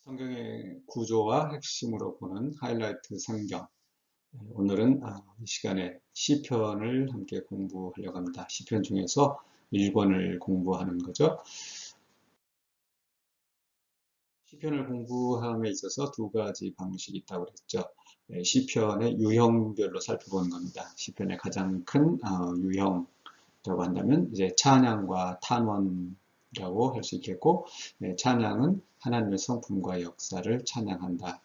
성경의 구조와 핵심으로 보는 하이라이트 성경. 오늘은 이 시간에 시편을 함께 공부하려고 합니다. 시편 중에서 1권을 공부하는 거죠. 시편을 공부함에 있어서 두 가지 방식이 있다고 그랬죠. 시편의 유형별로 살펴보는 겁니다. 시편의 가장 큰 유형이라고 한다면 이제 찬양과 탄원이라고 할 수 있겠고, 찬양은 하나님의 성품과 역사를 찬양한다.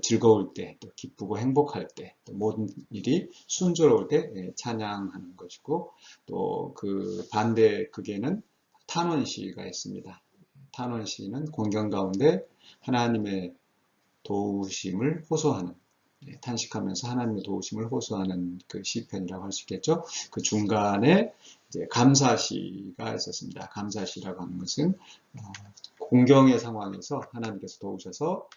즐거울 때, 또 기쁘고 행복할 때, 또 모든 일이 순조로울 때 찬양하는 것이고, 또 그 반대 극에는 탄원시가 있습니다. 탄원시는 공경 가운데 하나님의 도우심을 호소하는, 탄식하면서 하나님의 도우심을 호소하는 그 시편이라고 할 수 있겠죠. 그 중간에 이제 감사시가 있었습니다. 감사시라고 하는 것은 공경의 상황에서 하나님께서 도우셔서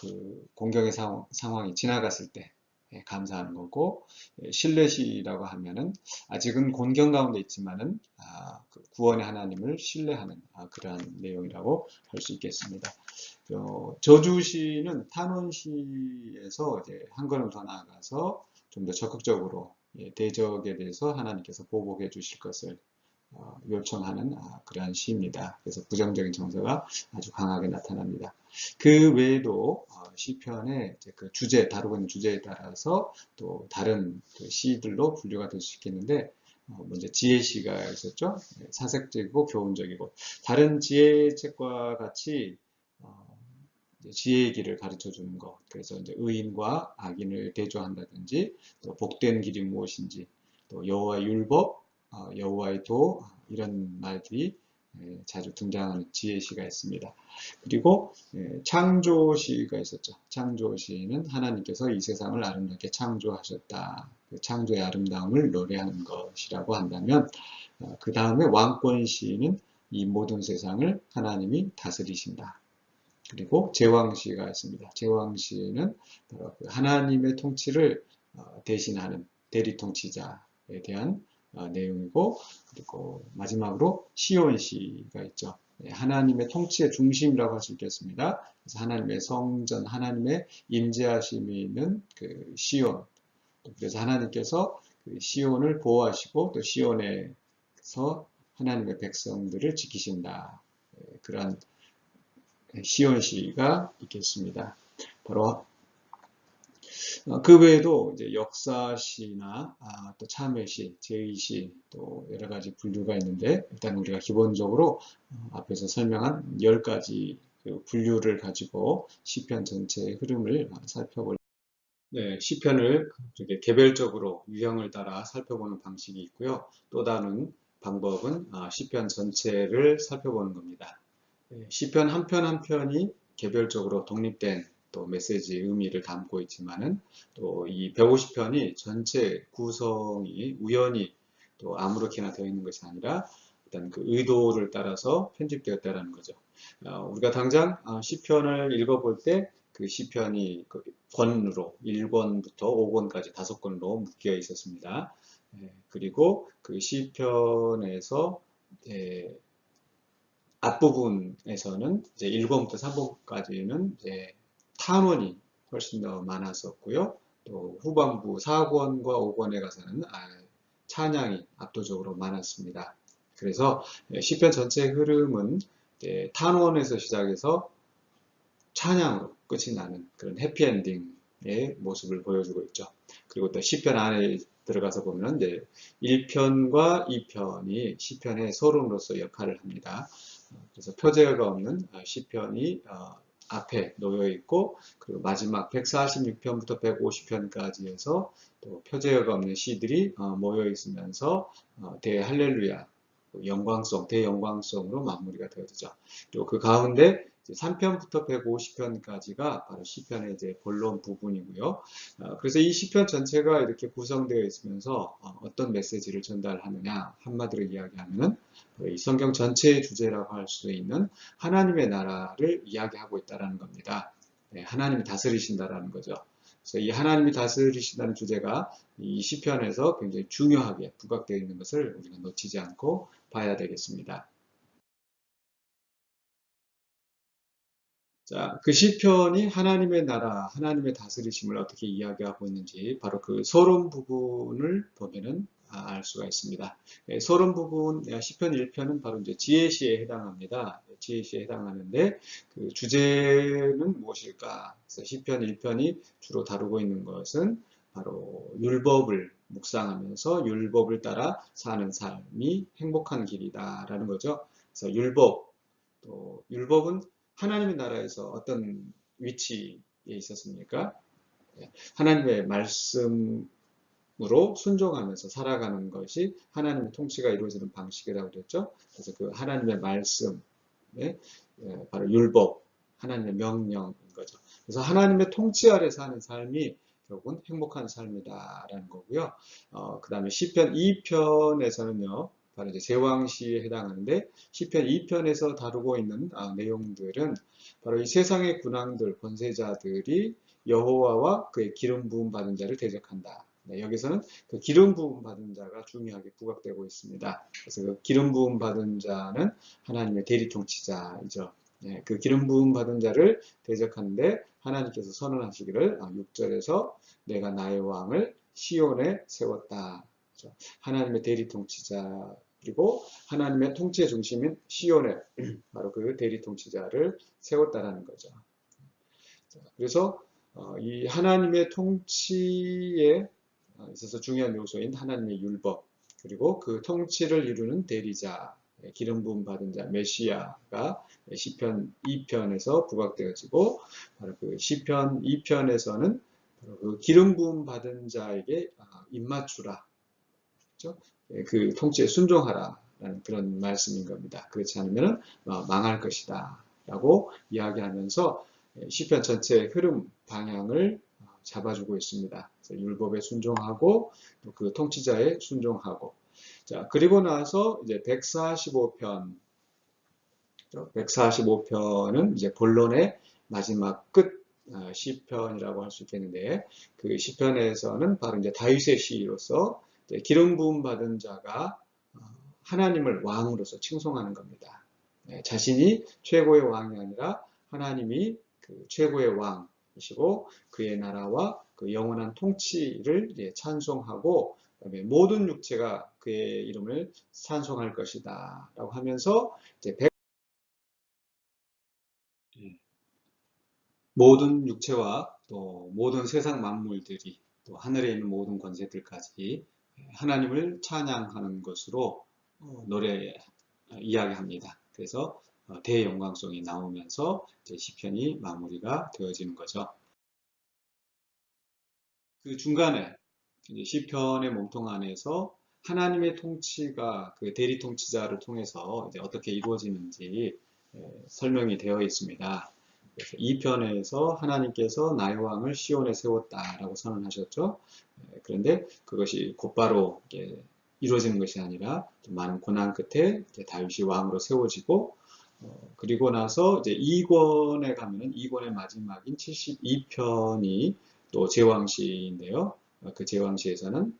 그 공경의 상황이 지나갔을 때 감사하는 거고, 신뢰시라고 하면은 아직은 곤경 가운데 있지만은 그 구원의 하나님을 신뢰하는 그러한 내용이라고 할 수 있겠습니다. 저주시는 탄원시에서 이제 한 걸음 더 나아가서 좀 더 적극적으로 대적에 대해서 하나님께서 보복해 주실 것을 요청하는 그러한 시입니다. 그래서 부정적인 정서가 아주 강하게 나타납니다. 그 외에도 시편의 그 주제, 다루고 있는 주제에 따라서 또 다른 그 시들로 분류가 될 수 있겠는데, 먼저 지혜시가 있었죠. 사색적이고 교훈적이고, 다른 지혜책과 같이 지혜의 길을 가르쳐 주는 것. 그래서 이제 의인과 악인을 대조한다든지, 또 복된 길이 무엇인지, 또 여호와의 율법, 여호와의 도, 이런 말들이 자주 등장하는 지혜시가 있습니다. 그리고 창조시가 있었죠. 창조시는 하나님께서 이 세상을 아름답게 창조하셨다. 그 창조의 아름다움을 노래하는 것이라고 한다면, 그 다음에 왕권시는 이 모든 세상을 하나님이 다스리신다. 그리고 제왕시가 있습니다. 제왕시는 하나님의 통치를 대신하는 대리통치자에 대한 내용이고, 그리고 마지막으로 시온시가 있죠. 하나님의 통치의 중심이라고 할 수 있겠습니다. 그래서 하나님의 성전, 하나님의 임재하심이 있는 그 시온. 그래서 하나님께서 그 시온을 보호하시고 또 시온에서 하나님의 백성들을 지키신다. 그런 시온시가 있겠습니다. 바로 그 외에도 이제 역사시나 또 참회시, 제의시, 또 여러 가지 분류가 있는데, 일단 우리가 기본적으로 앞에서 설명한 10가지 그 분류를 가지고 시편 전체의 흐름을 살펴볼. 네, 시편을 이렇게 개별적으로 유형을 따라 살펴보는 방식이 있고요. 또 다른 방법은 시편 전체를 살펴보는 겁니다. 시편 한 편 한 편이 개별적으로 독립된 또 메시지 의미를 담고 있지만은, 또 이 150편이 전체 구성이 우연히 또 아무렇게나 되어 있는 것이 아니라 일단 그 의도를 따라서 편집되었다라는 거죠. 우리가 당장 시편을 읽어볼 때 그 시편이 그 권으로 1권부터 5권까지 5권으로 묶여 있었습니다. 그리고 그 시편에서 앞부분에서는 이제 1권부터 3권까지는 이제 탄원이 훨씬 더 많았었고요. 또 후반부 4권과 5권에 가서는 찬양이 압도적으로 많았습니다. 그래서 시편 전체의 흐름은 탄원에서 시작해서 찬양으로 끝이 나는 그런 해피엔딩의 모습을 보여주고 있죠. 그리고 또 시편 안에 들어가서 보면 이제 1편과 2편이 시편의 서론으로서 역할을 합니다. 그래서 표제어가 없는 시편이 앞에 놓여 있고, 그리고 마지막 146편부터 150편까지 해서 또 표제어가 없는 시들이 모여 있으면서 대할렐루야, 영광송, 대영광송으로 마무리가 되어지죠. 그리고 그 가운데 3편부터 150편까지가 바로 시편의 이제 본론 부분이고요. 그래서 이 시편 전체가 이렇게 구성되어 있으면서 어떤 메시지를 전달하느냐, 한마디로 이야기하면은 이 성경 전체의 주제라고 할 수 있는 하나님의 나라를 이야기하고 있다는 겁니다. 하나님이 다스리신다라는 거죠. 그래서 이 하나님이 다스리신다는 주제가 이 시편에서 굉장히 중요하게 부각되어 있는 것을 우리가 놓치지 않고 봐야 되겠습니다. 자, 그 시편이 하나님의 나라, 하나님의 다스리심을 어떻게 이야기하고 있는지 바로 그 서론 부분을 보면은 알 수가 있습니다. 서론 부분 시편 1편은 바로 이제 지혜시에 해당합니다. 지혜시에 해당하는데 그 주제는 무엇일까? 그래서 시편 1편이 주로 다루고 있는 것은 바로 율법을 묵상하면서 율법을 따라 사는 삶이 행복한 길이다라는 거죠. 그래서 또 율법은 하나님의 나라에서 어떤 위치에 있었습니까? 하나님의 말씀으로 순종하면서 살아가는 것이 하나님의 통치가 이루어지는 방식이라고 그랬죠. 그래서 그 하나님의 말씀에 바로 율법, 하나님의 명령인 거죠. 그래서 하나님의 통치 아래 사는 삶이 결국은 행복한 삶이다라는 거고요. 그 다음에 시편 2편에서는요. 바로 이제 제왕시에 해당하는데 시편 2편에서 다루고 있는 내용들은 바로 이 세상의 군왕들, 권세자들이 여호와와 그의 기름 부음 받은 자를 대적한다. 네, 여기서는 그 기름 부음 받은 자가 중요하게 부각되고 있습니다. 그래서 그 기름 부음 받은 자는 하나님의 대리 통치자이죠. 네, 그 기름 부음 받은 자를 대적하는데 하나님께서 선언하시기를 6절에서 내가 나의 왕을 시온에 세웠다. 하나님의 대리 통치자 그리고 하나님의 통치의 중심인 시온에 바로 그 대리 통치자를 세웠다라는 거죠. 그래서 이 하나님의 통치에 있어서 중요한 요소인 하나님의 율법 그리고 그 통치를 이루는 대리자 기름 부음 받은 자 메시아가 시편 2편에서 부각되어지고 바로 그 시편 2편에서는 그 기름 부음 받은 자에게 입맞추라 그렇죠? 그 통치에 순종하라라는 그런 말씀인 겁니다. 그렇지 않으면 망할 것이다 라고 이야기하면서 시편 전체의 흐름 방향을 잡아주고 있습니다. 그래서 율법에 순종하고 또 그 통치자에 순종하고 자 그리고 나서 이제 145편 145편은 이제 본론의 마지막 끝 시편이라고 할 수 있겠는데 그 시편에서는 바로 이제 다윗의 시로서 기름 부음 받은 자가 하나님을 왕으로서 칭송하는 겁니다. 자신이 최고의 왕이 아니라 하나님이 그 최고의 왕이시고 그의 나라와 그 영원한 통치를 찬송하고 그다음에 모든 육체가 그의 이름을 찬송할 것이다라고 하면서 이제 모든 육체와 또 모든 세상 만물들이 또 하늘에 있는 모든 권세들까지 하나님을 찬양하는 것으로 이야기합니다. 그래서 대영광송이 나오면서 이제 시편이 마무리가 되어지는 거죠. 그 중간에 이제 시편의 몸통 안에서 하나님의 통치가 그 대리 통치자를 통해서 이제 어떻게 이루어지는지 설명이 되어 있습니다. 그래서 2편에서 하나님께서 나의 왕을 시온에 세웠다라고 선언하셨죠. 그런데 그것이 곧바로 이루어지는 것이 아니라 많은 고난 끝에 다윗이 왕으로 세워지고 그리고 나서 이제 2권에 가면은 2권의 마지막인 72편이 또 제왕시인데요. 그 제왕시에서는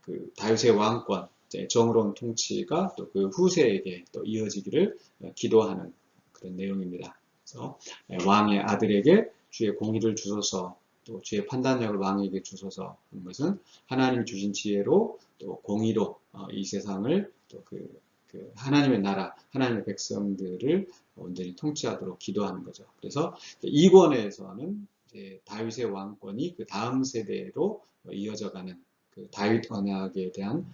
그 다윗의 왕권, 정의로운 통치가 또 그 후세에게 또 이어지기를 기도하는 그런 내용입니다. 그래서 왕의 아들에게 주의 공의를 주소서 또 주의 판단력을 왕에게 주소서 하는 것은 하나님 주신 지혜로 또 공의로 이 세상을 또 그 하나님의 나라, 하나님의 백성들을 온전히 통치하도록 기도하는 거죠. 그래서 2권에서는 다윗의 왕권이 그 다음 세대로 이어져가는 그 다윗 언약에 대한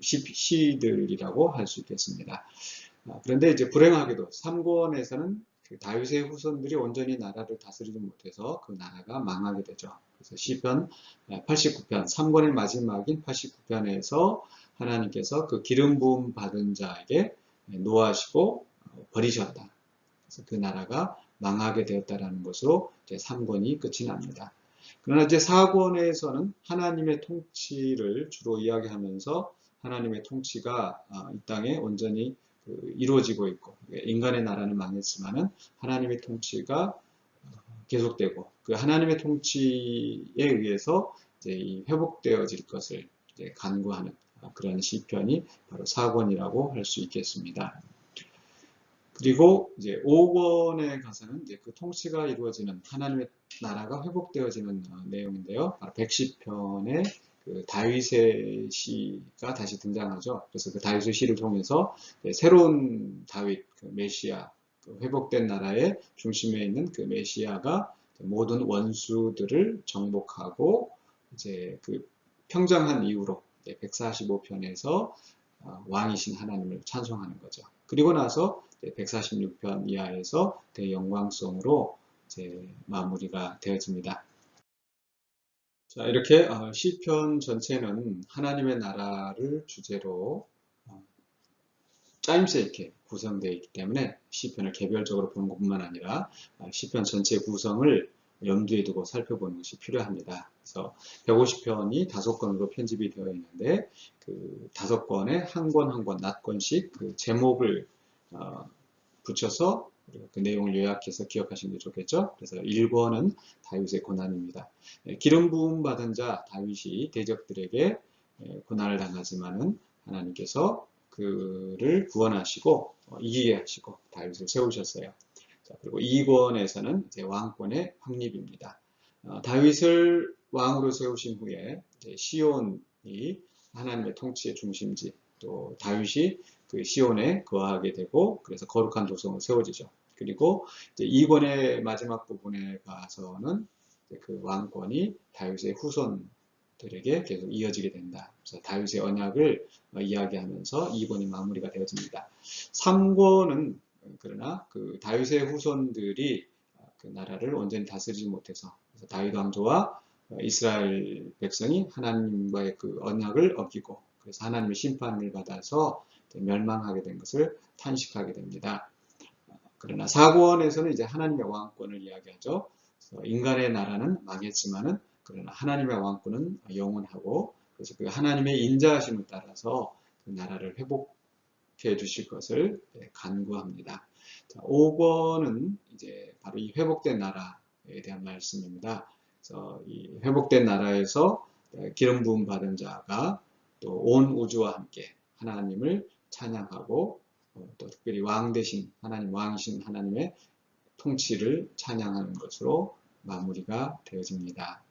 시들이라고 할 수 있겠습니다. 그런데 이제 불행하게도 3권에서는 그 다윗의 후손들이 온전히 나라를 다스리지 못해서 그 나라가 망하게 되죠. 그래서 시편 89편, 3권의 마지막인 89편에서 하나님께서 그 기름 부음 받은 자에게 노하시고 버리셨다. 그래서 그 나라가 망하게 되었다라는 것으로 이제 3권이 끝이 납니다. 그러나 이제 4권에서는 하나님의 통치를 주로 이야기하면서 하나님의 통치가 이 땅에 온전히 이루어지고 있고 인간의 나라는 망했지만은 하나님의 통치가 계속되고 그 하나님의 통치에 의해서 이제 회복되어질 것을 이제 간구하는 그런 시편이 바로 4권이라고 할 수 있겠습니다. 그리고 이제 5권에 가서는 이제 그 통치가 이루어지는 하나님의 나라가 회복되어지는 내용인데요. 110편에 그 다윗의 시가 다시 등장하죠. 그래서 그 다윗의 시를 통해서 새로운 다윗, 그 메시아, 그 회복된 나라의 중심에 있는 그 메시아가 모든 원수들을 정복하고 이제 그 평정한 이후로 145편에서 왕이신 하나님을 찬송하는 거죠. 그리고 나서 146편 이하에서 대영광송으로 이제 마무리가 되어집니다. 자, 이렇게 시편 전체는 하나님의 나라를 주제로 짜임새 있게 구성되어 있기 때문에 시편을 개별적으로 보는 것뿐만 아니라 시편 전체 구성을 염두에 두고 살펴보는 것이 필요합니다. 그래서 150편이 5권으로 편집이 되어 있는데 그 5권에 한 권 한 권 낱권씩 그 제목을 붙여서 그 내용을 요약해서 기억하시는 게 좋겠죠. 그래서 1권은 다윗의 고난입니다. 기름 부음 받은 자 다윗이 대적들에게 고난을 당하지만은 하나님께서 그를 구원하시고 이기게 하시고 다윗을 세우셨어요. 자, 그리고 2권에서는 이제 왕권의 확립입니다. 다윗을 왕으로 세우신 후에 이제 시온이 하나님의 통치의 중심지, 또 다윗이 그 시온에 거하게 되고 그래서 거룩한 도성을 세워지죠. 그리고 이제 2권의 마지막 부분에 가서는 그 왕권이 다윗의 후손들에게 계속 이어지게 된다. 그래서 다윗의 언약을 이야기하면서 2권이 마무리가 되어집니다. 3권은 그러나 그 다윗의 후손들이 그 나라를 온전히 다스리지 못해서 그래서 다윗 왕조와 이스라엘 백성이 하나님과의 그 언약을 어기고 그래서 하나님의 심판을 받아서 멸망하게 된 것을 탄식하게 됩니다. 그러나 4권에서는 이제 하나님의 왕권을 이야기하죠. 인간의 나라는 망했지만은 그러나 하나님의 왕권은 영원하고 그래서 그 하나님의 인자하심을 따라서 그 나라를 회복해 주실 것을 간구합니다. 5권은 이제 바로 이 회복된 나라에 대한 말씀입니다. 그래서 이 회복된 나라에서 기름 부음 받은 자가 또 온 우주와 함께 하나님을 찬양하고 또 특별히 왕 대신 하나님 왕이신 하나님의 통치를 찬양하는 것으로 마무리가 되어집니다.